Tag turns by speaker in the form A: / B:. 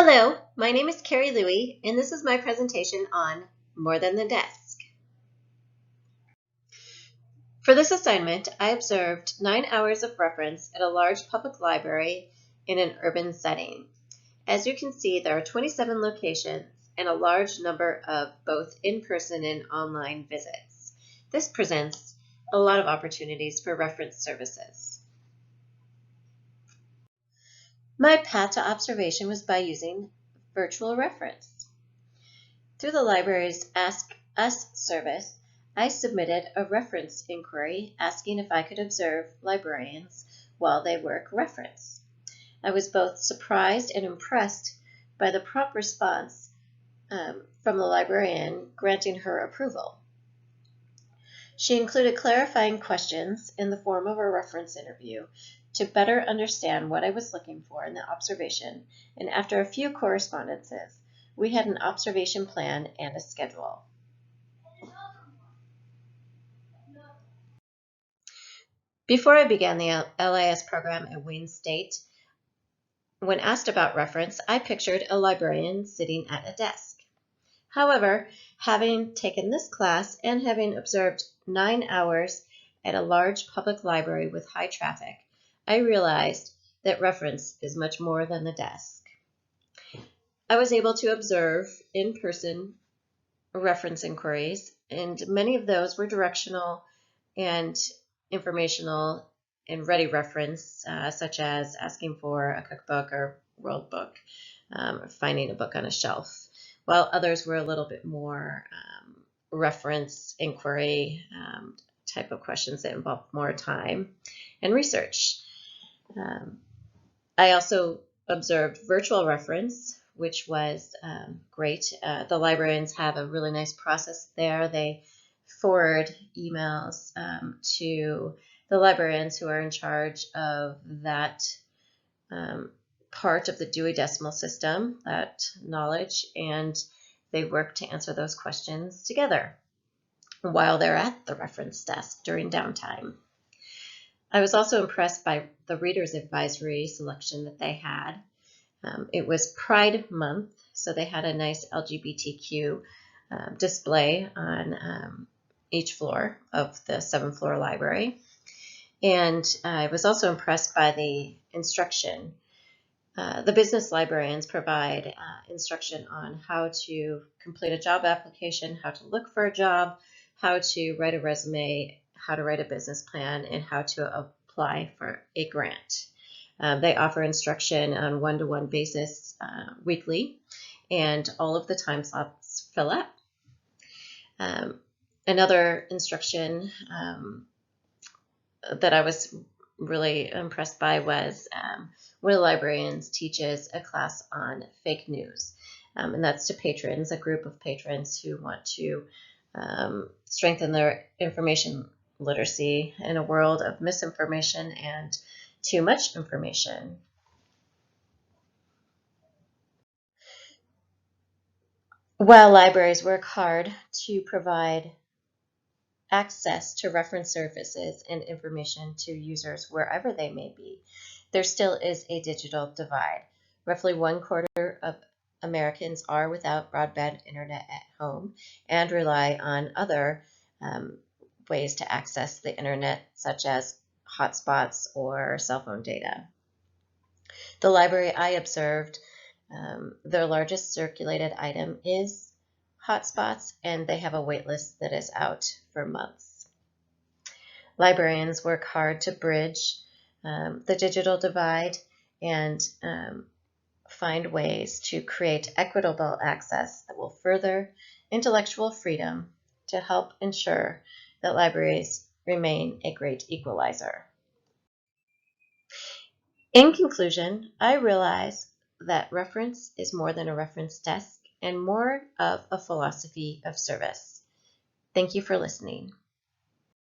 A: Hello, my name is Carrie Lui, and this is my presentation on More Than the Desk. For this assignment, I observed 9 hours of reference at a large public library in an urban setting. As you can see, there are 27 locations and a large number of both in-person and online visits. This presents a lot of opportunities for reference services. My path to observation was by using virtual reference. Through the library's Ask Us service, I submitted a reference inquiry asking if I could observe librarians while they work reference. I was both surprised and impressed by the prompt response from the librarian granting her approval. She included clarifying questions in the form of a reference interview to better understand what I was looking for in the observation, and after a few correspondences, we had an observation plan and a schedule. Before I began the LIS program at Wayne State, when asked about reference, I pictured a librarian sitting at a desk. However, having taken this class and having observed 9 hours at a large public library with high traffic, I realized that reference is much more than the desk. I was able to observe in-person reference inquiries, and many of those were directional and informational and ready reference, such as asking for a cookbook or world book, or finding a book on a shelf, while others were a little bit more reference inquiry type of questions that involved more time and research. I also observed virtual reference, which was great. The librarians have a really nice process there. They forward emails to the librarians who are in charge of that part of the Dewey Decimal System, that knowledge, and they work to answer those questions together while they're at the reference desk during downtime. I was also impressed by the Reader's Advisory selection that they had. It was Pride Month, so they had a nice LGBTQ display on each floor of the 7th-floor library. And I was also impressed by the instruction. The business librarians provide instruction on how to complete a job application, how to look for a job, how to write a resume, how to write a business plan, and how to apply for a grant. They offer instruction on one-to-one basis weekly, and all of the time slots fill up. Another instruction that I was really impressed by was one of the librarians teaches a class on fake news, and that's to patrons, a group of patrons who want to strengthen their information literacy in a world of misinformation and too much information. While libraries work hard to provide access to reference services and information to users wherever they may be, there still is a digital divide. Roughly 1/4 of Americans are without broadband internet at home and rely on other ways to access the internet, such as hotspots or cell phone data. The library I observed, their largest circulated item is hotspots, and they have a wait list that is out for months. Librarians work hard to bridge the digital divide and find ways to create equitable access that will further intellectual freedom to help ensure that libraries remain a great equalizer. In conclusion, I realize that reference is more than a reference desk and more of a philosophy of service. Thank you for listening.